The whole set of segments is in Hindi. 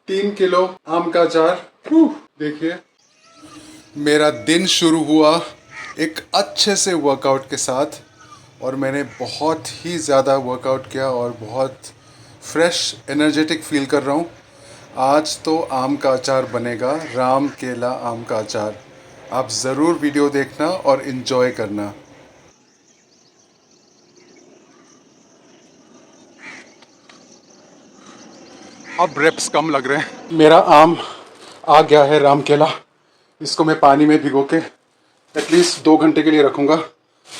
3 किलो आम का अचार। देखिए, मेरा दिन शुरू हुआ एक अच्छे से वर्कआउट के साथ और मैंने बहुत ही ज़्यादा वर्कआउट किया और बहुत फ्रेश एनर्जेटिक फील कर रहा हूँ। आज तो आम का अचार बनेगा, राम केला आम का अचार। आप ज़रूर वीडियो देखना और इन्जॉय करना। अब रेप्स कम लग रहे हैं। मेरा आम आ गया है, राम केला। इसको मैं पानी में भिगो के एटलीस्ट 2 घंटे के लिए रखूँगा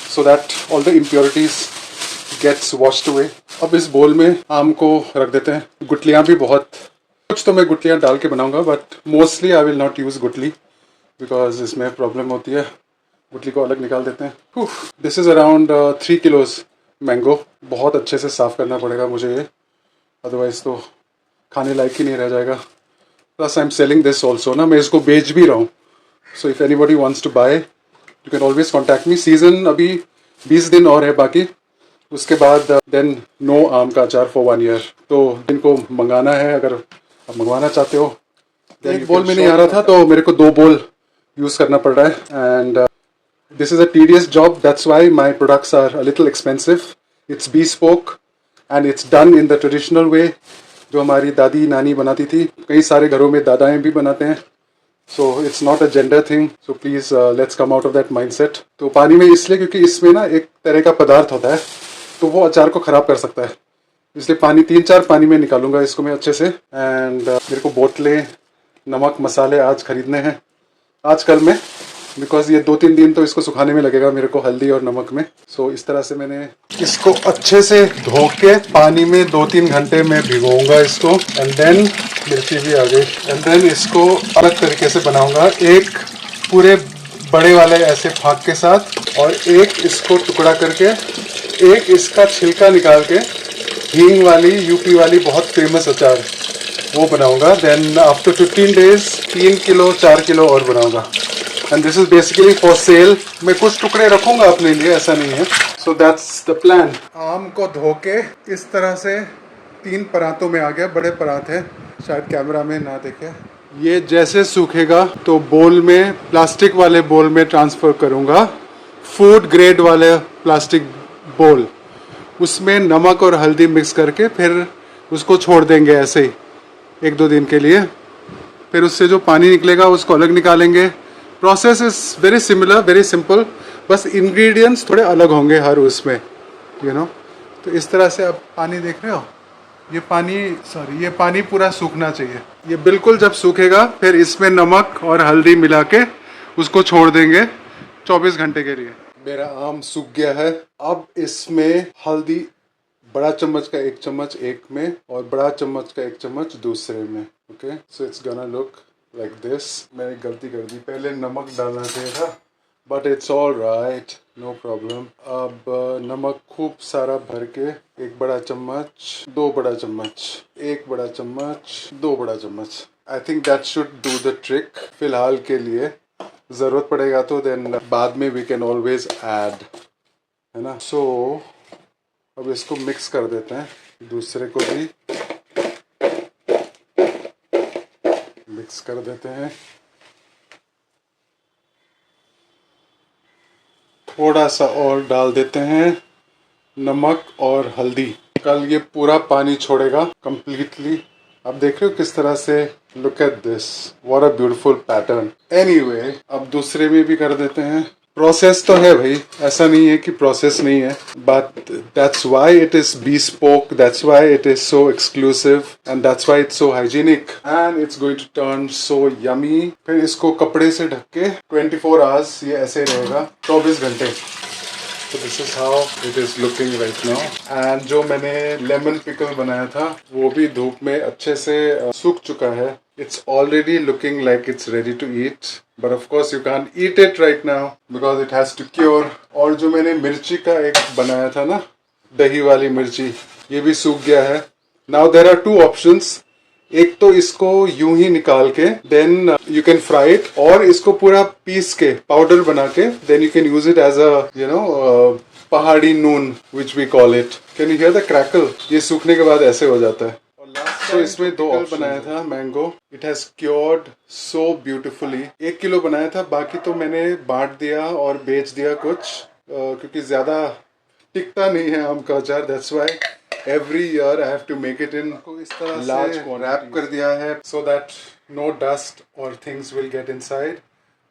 so that all the impurities gets washed away. अब इस बोल में आम को रख देते हैं। गुटलियाँ भी बहुत, कुछ तो मैं गुटलियाँ डाल के बनाऊँगा but mostly I will not use गुटली बिकॉज इसमें प्रॉब्लम होती है। गुटली को अलग निकाल देते हैं। This is around 3 kilos mango. बहुत अच्छे से साफ़ करना पड़ेगा मुझे ये, अदरवाइज़ तो खाने लायक ही नहीं रह जाएगा। Plus I am selling this also ना, मैं इसको बेच भी रहा हूँ। So if anybody wants to buy you can always contact me. Season अभी 20 दिन और है बाकी, उसके बाद देन नो आम का अचार फॉर 1 ईयर। तो इनको मंगाना है, अगर आप मंगवाना चाहते हो। एक बोल में नहीं आ रहा था तो मेरे को 2 बोल यूज़ करना पड़ रहा है and this is a tedious job. That's why my products are a little expensive. It's bespoke and it's done in the traditional way जो हमारी दादी नानी बनाती थी। कई सारे घरों में दादाएं भी बनाते हैं। So it's not a gender thing, so please let's come out of that mindset. तो पानी में इसलिए क्योंकि इसमें ना एक तरह का पदार्थ होता है तो वो अचार को ख़राब कर सकता है, इसलिए पानी 3-4 पानी में निकालूंगा इसको मैं अच्छे से। एंड मेरे को बोतलें, नमक, मसाले आज ख़रीदने हैं, आज कल में, बिकॉज ये 2-3 दिन तो इसको सुखाने में लगेगा मेरे को, हल्दी और नमक में। सो इस तरह से मैंने इसको अच्छे से धो के पानी में 2-3 घंटे में भिगोऊंगा इसको। एंड देन मिर्ची भी आ गई। एंड देन इसको अलग तरीके से बनाऊंगा, एक पूरे बड़े वाले ऐसे फाक के साथ और एक इसको टुकड़ा करके, एक इसका छिलका निकाल के हींग वाली यूपी वाली बहुत फेमस अचार वो बनाऊंगा। Then after 15 days 3 kilo 4 kilo और बनाऊंगा। And this is basically for sale. मैं कुछ टुकड़े रखूंगा अपने लिए, ऐसा नहीं है। So that's the plan. आम को धो के इस तरह से 3 परातों में आ गया, बड़े परात है, शायद कैमरा में ना देखे। ये जैसे सूखेगा तो बोल में, प्लास्टिक वाले बोल में ट्रांसफ़र करूँगा, फूड ग्रेड वाले प्लास्टिक बोल। उसमें नमक और हल्दी मिक्स करके फिर उसको छोड़ देंगे ऐसे ही 1-2 दिन के लिए। फिर उससे जो पानी निकलेगा उसको अलग निकालेंगे। Process is very similar, very simple, बस इंग्रेडिएंट्स थोड़े अलग होंगे हर उसमें, यू नो। तो इस तरह से आप पानी देख रहे हो, ये पानी पूरा सूखना चाहिए। ये बिल्कुल जब सूखेगा फिर इसमें नमक और हल्दी मिला के उसको छोड़ देंगे 24 घंटे के लिए। मेरा आम सूख गया है। अब इसमें हल्दी बड़ा चम्मच का 1 चम्मच एक में और बड़ा चम्मच का 1 चम्मच दूसरे में। Okay, so it's gonna look like this. मैंने गलती कर दी, पहले नमक डालना चाहिए था, but it's all right, no problem. अब नमक खूब सारा भर के 1 बड़ा चम्मच, 2 बड़ा चम्मच, 1 बड़ा चम्मच, 2 बड़ा चम्मच। I think that should do the trick फिलहाल के लिए। ज़रूरत पड़ेगा तो देन बाद में वी कैन ऑलवेज ऐड, है ना। सो अब इसको मिक्स कर देते हैं, दूसरे को भी मिक्स कर देते हैं। थोड़ा सा और डाल देते हैं नमक और हल्दी। कल ये पूरा पानी छोड़ेगा कंप्लीटली। आप देख रहे हो किस तरह से, look at this, what a beautiful pattern. Anyway, अब दूसरे में भी कर देते हैं। प्रोसेस तो है भाई, ऐसा नहीं है कि प्रोसेस नहीं है, but that's why it is bespoke, that's why it is so exclusive and that's why it's so hygienic and it's going to turn so yummy. फिर इसको कपड़े से ढक के 24 आवर्स ये ऐसे रहेगा, 24 घंटे। तो this is how it is looking right now. And जो मैंने लेमन पिकल बनाया था वो भी धूप में अच्छे से सूख चुका है। It's already looking like it's ready to eat, but of course you can't eat it right now because it has to cure. और जो मैंने मिर्ची का एक बनाया था ना, दही वाली मिर्ची, ये भी सूख गया है। Now there are 2 options. एक तो इसको यूं ही निकाल के then you can fry it, और इसको पूरा पीस के पाउडर बना के then you can use it as a पहाड़ी नून which we call it. Can you hear the crackle? ये सूखने के बाद ऐसे हो जाता है। और लास्ट तो इसमें 2 ऑप्शन बनाया था mango. It has cured so beautifully. 1 kilo बनाया था, बाकी तो मैंने बांट दिया और बेच दिया कुछ, क्योंकि ज्यादा टिकता नहीं है आम का अचार. That's why every year I have to make it in इस तरह लार्ज रैप कर दिया है, सो दैट नो डस्ट और थिंग्स विल गेट इनसाइड.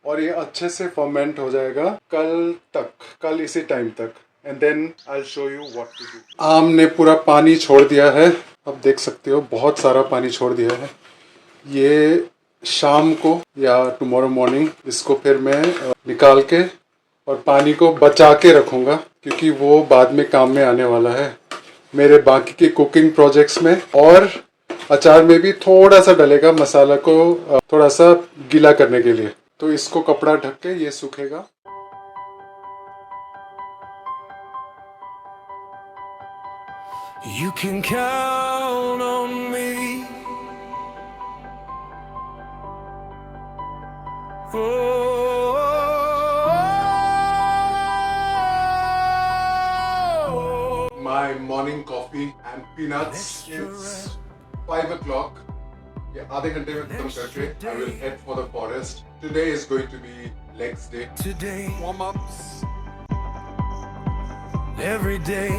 और ये अच्छे से फर्मेंट हो जाएगा कल इसी टाइम तक. And then I show you what to do. आम ने पूरा पानी छोड़ दिया है, अब देख सकते हो बहुत सारा पानी छोड़ दिया है. ये शाम को या टुमारो मॉर्निंग इसको फिर मैं निकाल के और पानी को बचा के रखूंगा, क्योंकि वो बाद में काम में आने वाला है मेरे बाकी के कुकिंग प्रोजेक्ट्स में. और अचार में भी थोड़ा सा डलेगा मसाला को थोड़ा सा गीला करने के लिए. तो इसको कपड़ा ढक के ये सूखेगा. You can count on me. My morning coffee and peanuts. It's 5 o'clock. ये आधे घंटे में खत्म करके I will head for the forest. Today is going to be legs day. Today, Warm ups. every day,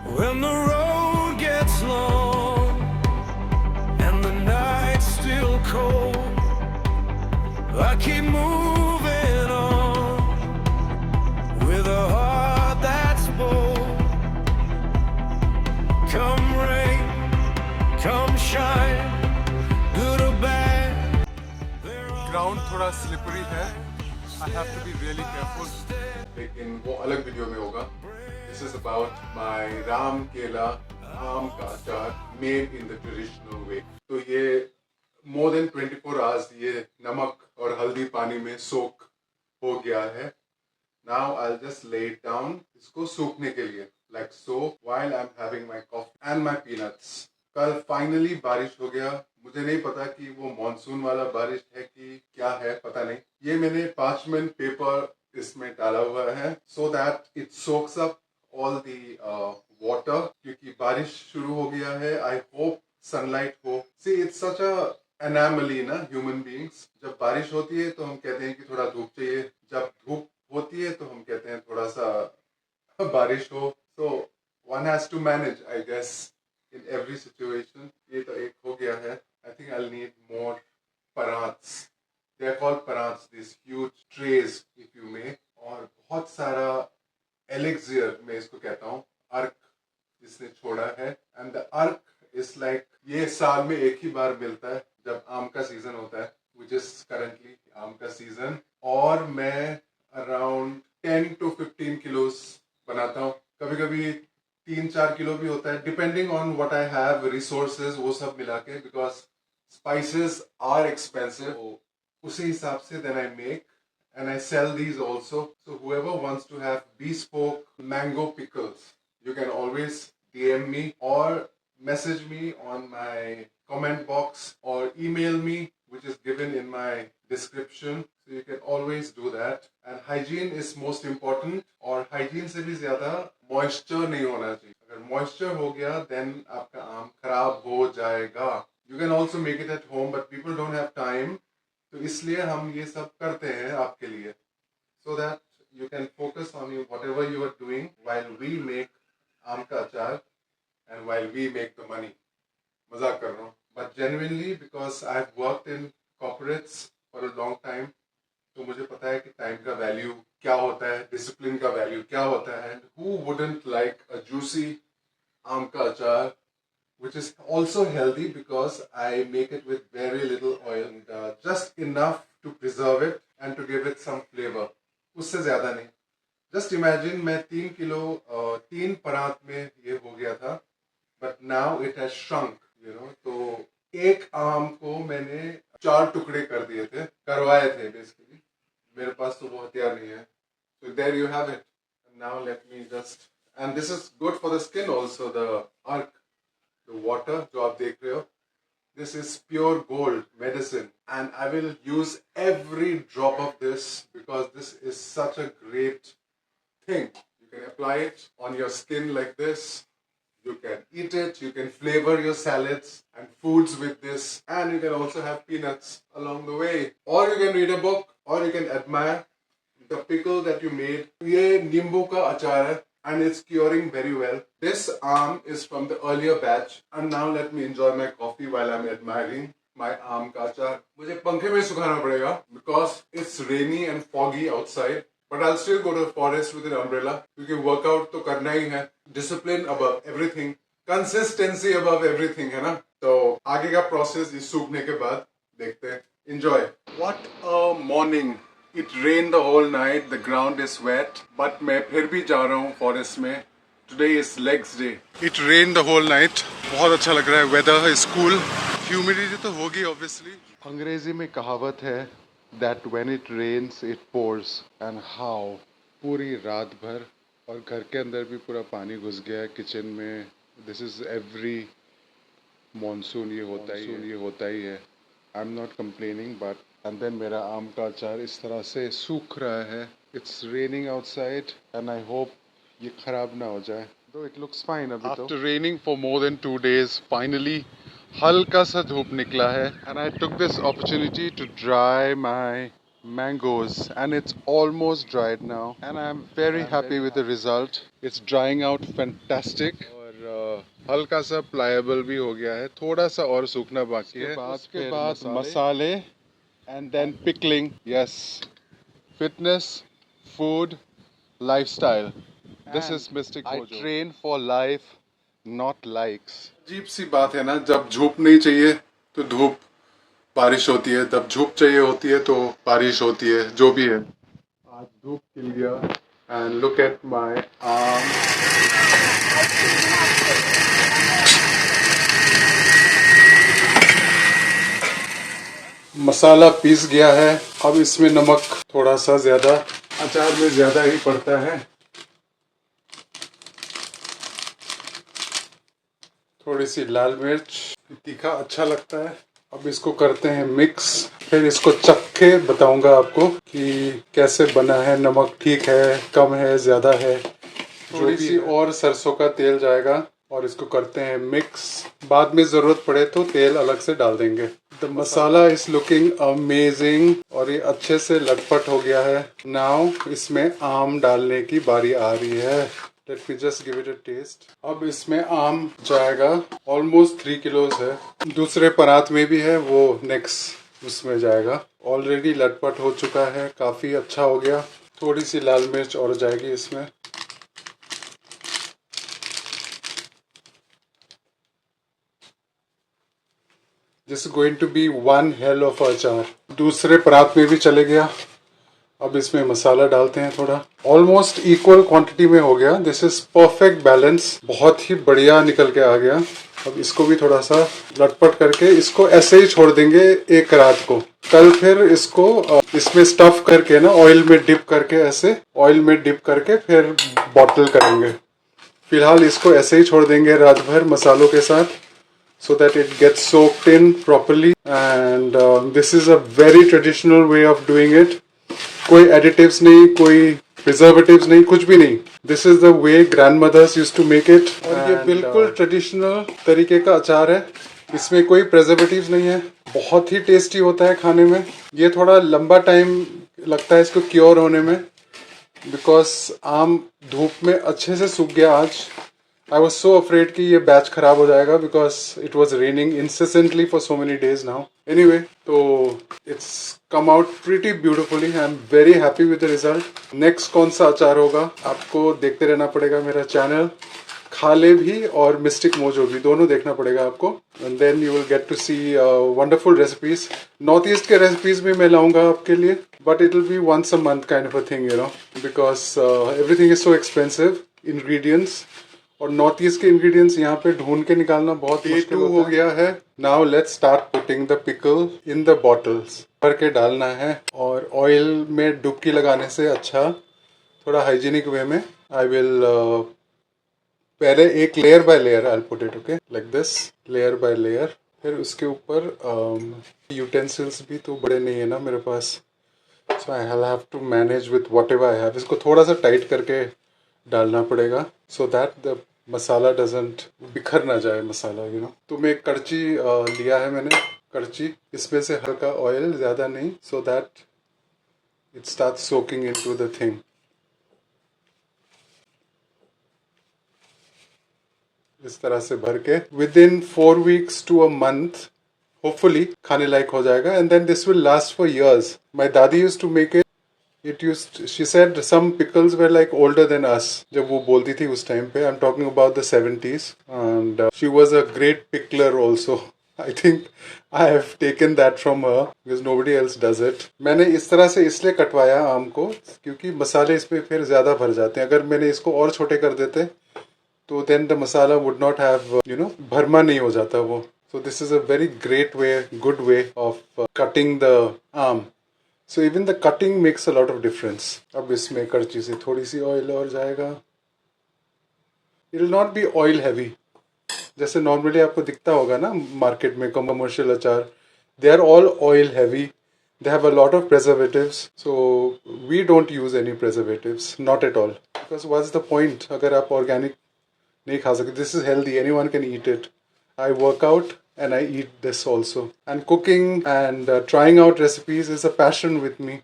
when the road gets long and the night's still cold, I keep moving on with a heart that's bold. Come rain, come shine, good or bad. Ground थोड़ा slippery है. I have to be really careful. लेकिन वो अलग वीडियो में होगा. This is about my Ram केला आम का अचार made in the traditional way. तो ये more than 24 hours ये नमक और हल्दी पानी में सोक हो गया है. Now I'll just lay it down इसको सूखने के लिए, like so, while I'm having my coffee and my peanuts. कल फाइनली बारिश हो गया. मुझे नहीं पता कि वो मॉनसून वाला बारिश है कि क्या है, पता नहीं. ये मैंने पार्चमेंट पेपर इसमें डाला हुआ है so that it soaks up all the water, क्योंकि बारिश शुरू हो गया है. I hope sunlight हो. See, it's such a anomaly ना, human beings. जब बारिश होती है तो हम कहते हैं कि थोड़ा धूप चाहिए, जब धूप होती है तो हम कहते हैं थोड़ा सा बारिश हो. So one has to manage, I guess, in every situation. ये तो एक हो गया है. I think I'll need more parats. They're called parats, these huge trays, if you may. और बहुत सारा elixir मैं इसको कहता हूँ, अर्क जिसने छोड़ा है. And the arc is like, ये साल में एक ही बार मिलता है जब आम का सीजन होता है, which is currently आम का सीजन. और मैं around 10 to 15 kilos बनाता हूँ. कभी कभी 3-4 किलो भी होता है, depending on what I have, resources, वो सब मिला के, because spices are expensive. उसी हिसाब से then I make and I sell these also. So whoever wants to have bespoke mango pickles, you can always DM me or message me on my comment box or email me, which is given in my description. So you can always do that. And hygiene is most important. और hygiene से भी ज़्यादा moisture नहीं होना चाहिए. अगर moisture हो गया then आपका आम खराब हो जाएगा. You can also make it at home, but people don't have time. तो इसलिए हम ये सब करते हैं आपके लिए, so that you can focus on whatever you are doing while we make आम का अचार and while we make the money. मजाक कर रहा हूँ, but genuinely, because I've worked in corporates for a long time, तो मुझे पता है कि टाइम का वैल्यू क्या होता है, डिसिप्लिन का वैल्यू क्या होता है. And who wouldn't like a juicy आम का अचार, which is also healthy because I make it with very little oil and just enough to preserve it and to give it some flavor. उससे ज़्यादा नहीं. Just imagine मैं 3 किलो 3 परात में ये हो गया था, but now it has shrunk, you know. तो एक आम को मैंने 4 टुकड़े कर दिए थे, करवाए थे basically. मेरे पास तो वो हथियार नहीं है. So there you have it. And now let me just, and this is good for the skin also, the arc. The water जो आप देख रहे हो, this is pure gold medicine, and I will use every drop of this because this is such a great thing. You can apply it on your skin like this, You can eat it, you can flavor your salads and foods with this, and you can also have peanuts along the way. Or you can read a book, or you can admire the pickle that you made. ये नींबू का अचार है and it's curing very well. This aam is from the earlier batch, and now let me enjoy my coffee while I'm admiring my aam का अचार. मुझे पंखे में सुखाना पड़ेगा because it's rainy and foggy outside. But I'll still go to the forest with an umbrella क्योंकि workout तो करना ही है. Discipline above everything. Consistency above everything है ना. तो आगे का process इस सूखने के बाद देखते हैं. Enjoy. What a morning. It rained the whole night. The ground is wet. But मैं फिर भी जा रहा हूँ forest में. Today is legs day. It rained the whole night. बहुत अच्छा लग रहा है. Weather is cool. Humidity तो होगी obviously. अंग्रेजी में कहावत है that when it rains it pours, and how पूरी रात भर और घर के अंदर भी पूरा पानी घुस गया है किचन में. This is every monsoon ये होता ही है. I'm not complaining, but and then मेरा आम का अचार इस तरह से सूख रहा है. It's raining outside and I hope ये खराब ना हो जाए. Though it looks fine अभी तो. After raining for more than 2 days, finally हल्का सा धूप निकला है. And I took this opportunity to dry my mangoes, and it's almost dried now, and I'm very happy with the result. It's drying out fantastic. और हल्का सा pliable भी हो गया है. थोड़ा सा और सूखना बाकी है. उसके बाद मसाले and then pickling. Yes, fitness, food, lifestyle. This is Mystic Mojo. I train for life, not likes. अजीब सी बात है ना, जब धूप नहीं चाहिए तो धूप, बारिश होती है, जब धूप चाहिए होती है तो बारिश होती है. जो भी है, आज धूप खिल गया. And look at my arm. मसाला पीस गया है. अब इसमें नमक थोड़ा सा ज्यादा, अचार में ज्यादा ही पड़ता है. थोड़ी सी लाल मिर्च, तीखा अच्छा लगता है. अब इसको करते हैं मिक्स. फिर इसको चख के बताऊंगा आपको कि कैसे बना है. नमक ठीक है, कम है, ज्यादा है. थोड़ी सी और सरसों का तेल जाएगा और इसको करते हैं मिक्स. बाद में जरूरत पड़े तो तेल अलग से डाल देंगे. The masala is looking amazing और ये अच्छे से लटपट हो गया है. नाउ इसमें आम डालने की बारी आ रही है. Let me just give it a taste. अब इसमें आम जाएगा. ऑलमोस्ट 3 किलोज है. दूसरे परात में भी है, वो नेक्स्ट उसमें जाएगा. ऑलरेडी लटपट हो चुका है, काफी अच्छा हो गया. थोड़ी सी लाल मिर्च और जाएगी इसमें. This is going to be one hell of a अचार. दूसरे परात में भी चले गया. अब इसमें मसाला डालते हैं थोड़ा. ऑलमोस्ट इक्वल क्वांटिटी में हो गया. This is perfect balance. बहुत ही बढ़िया निकल के आ गया. अब इसको भी थोड़ा सा लटपट करके इसको ऐसे ही छोड़ देंगे एक रात को. कल फिर इसको इसमें स्टफ करके ना, ऑयल में डिप करके, ऐसे ऑयल में डिप करके फिर बॉटल करेंगे. फिलहाल इसको ऐसे ही छोड़ देंगे रात भर मसालों के साथ, so that it gets soaked in properly. And this is a very traditional way of doing it. कोई एडिटिव्स नहीं, कोई प्रिजर्वेटिव्स नहीं, कुछ भी नहीं. This is the way grandmothers use to make it. और ये बिल्कुल ट्रेडिशनल तरीके का अचार है. इसमें कोई प्रिजर्वेटिव्स नहीं है. बहुत ही टेस्टी होता है खाने में. ये थोड़ा लंबा टाइम लगता है इसको क्योर होने में, बिकॉज आम धूप में अच्छे से सूख गया आज. I was so afraid कि ये बैच खराब हो जाएगा because it was raining incessantly for so many days now. Anyway, तो it's come out pretty beautifully. I'm very happy with the result. Next कौन सा अचार होगा आपको देखते रहना पड़ेगा मेरा चैनल. खाले भी और मिस्टिक मोजो भी, दोनों देखना पड़ेगा आपको. And then you will get to see wonderful recipes. North East के recipes भी मैं लाऊंगा आपके लिए, but it will be once a month kind of a thing, you know, because everything is so expensive. Ingredients और नॉर्थ ईस्ट के इंग्रेडिएंट्स यहाँ पे ढूंढ के निकालना बहुत मुश्किल हो गया है. Now let's start putting the pickle in the bottles. भर के डालना है और ऑयल में डुबकी लगाने से अच्छा थोड़ा हाइजीनिक वे में आई विल पहले एक layer by layer I put it. Okay, like this, layer by layer. फिर उसके ऊपर यूटेंसिल्स भी तो बड़े नहीं है ना मेरे पास, so I have to manage with whatever I have. इसको थोड़ा सा टाइट करके डालना पड़ेगा so that the masala doesn't बिखर ना जाए मसाला, यू नो। तो मैं एक कड़ची लिया है मैंने, कड़ची, इसमें से हल्का ऑयल, ज़्यादा नहीं, so that it start soaking into the thing. इस तरह से भर के within 4 weeks to a month hopefully खाने लायक हो जाएगा, and then this will last for years. My दादी used to make it. It used, she said some pickles were like older than us. जब वो बोलती थी उस टाइम पे, I'm talking about the 70s, and she was a great pickler also. I think I have taken that from her because nobody else does it. मैंने इस तरह से इसलिए कटवाया आम को क्योंकि मसाले इसमें फिर ज़्यादा भर जाते हैं. अगर मैंने इसको और छोटे कर देते तो then the masala would not have, you know, भरमा नहीं हो जाता वो. So this is a very great way, good way of cutting the आम. So even the cutting makes a lot of difference. अब इसमें कड़ची से थोड़ी सी ऑयल और जाएगा. It will not be oil heavy. जैसे नॉर्मली आपको दिखता होगा ना मार्केट में कमर्शियल अचार, they are all oil heavy. They have a lot of preservatives. So we don't use any preservatives, not at all. Because what's the point? अगर आप organic नहीं खा सकते, this is healthy. Anyone can eat it. I work out and I eat this also. And cooking and trying out recipes is a passion with me,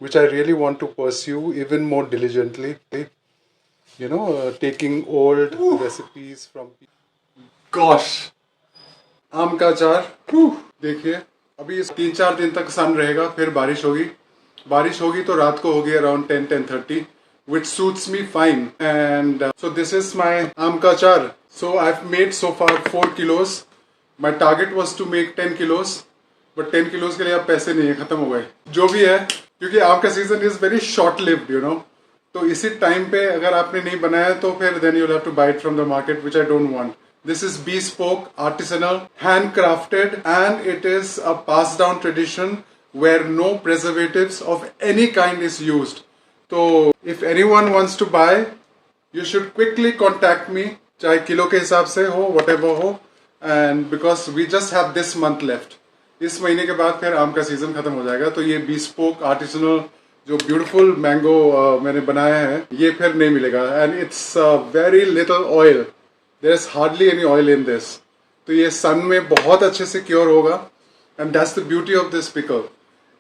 which I really want to pursue even more diligently. You know, taking old recipes from people. Gosh! आम का अचार, देखिए अभी इस 3-4 दिन तक सन रहेगा, फिर बारिश होगी. बारिश होगी तो रात को होगी around 10-10:30, which suits me fine. And so this is my आम का अचार. So I've made so far 4 kilos. My target was to make 10 kilos, but 10 kilos के लिए अब पैसे नहीं है, खत्म हो गए. जो भी है, क्योंकि आम का season is very short lived, you know. तो इसी टाइम पे अगर आपने नहीं बनाया तो फिर then you'll have to buy it from the market, which I don't want. This is bespoke, artisanal, handcrafted, and it is a passed down tradition where no preservatives of any kind is used. So if anyone wants to buy, you should quickly contact me, चाहे किलो के हिसाब से हो, whatever हो. And because we just have this month left. इस महीने के बाद फिर आम का सीजन खत्म हो जाएगा. तो ये bespoke, artisanal, जो beautiful mango मैंने बनाया है, ये फिर नहीं मिलेगा. And it's very little oil. There is hardly any oil in this. तो ये sun में बहुत अच्छे से cure होगा. And that's the beauty of this pickle.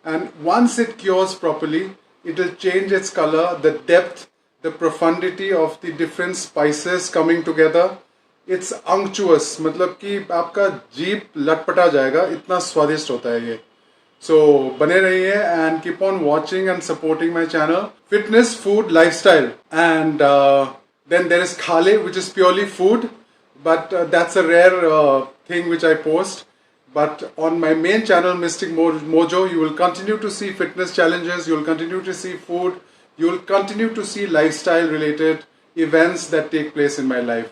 And once it cures properly, it will change its color, the depth, the profundity of the different spices coming together. It's unctuous, मतलब कि आपका जीभ लटपटा जाएगा, इतना स्वादिष्ट होता है ये. So बने रहिए and keep on watching and supporting my channel. Fitness, food, lifestyle, and then there is khale, which is purely food, but that's a rare thing which I post. But on my main channel, Mystic Mojo, you will continue to see fitness challenges, you will continue to see food, you will continue to see lifestyle related events that take place in my life.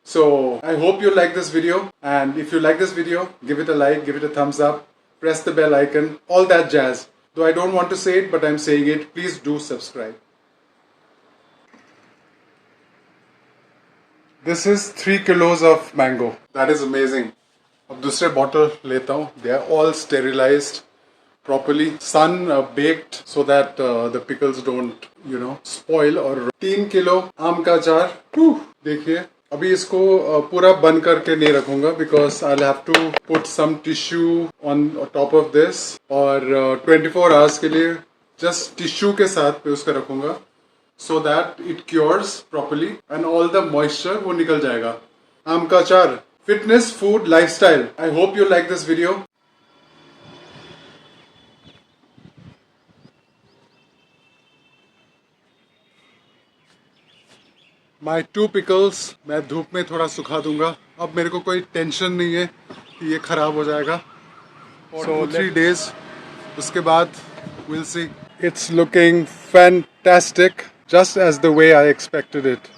So I hope you like this video, and if you like this video, give it a like, give it a thumbs up, press the bell icon, all that jazz. Though I don't want to say it, but I'm saying it, please do subscribe. This is 3 kilos of mango. That is amazing. अब दूसरे बॉटल लेता हूँ. They are all sterilized properly, sun baked so that the pickles don't, you know, spoil. और 3 किलो आम का अचार. देखिए अभी इसको पूरा बंद करके नहीं रखूंगा because I'll have to put some tissue on top of this. और 24 hours के लिए just tissue के साथ पे उसका रखूंगा so that it cures properly and all the moisture वो निकल जाएगा. आम का अचार, fitness, food, lifestyle. I hope you like this video. My 2 pickles मैं धूप में थोड़ा सुखा दूंगा. अब मेरे को कोई टेंशन नहीं है कि ये खराब हो जाएगा. So 3 days उसके बाद we'll see. It's looking fantastic, just as the way I expected it.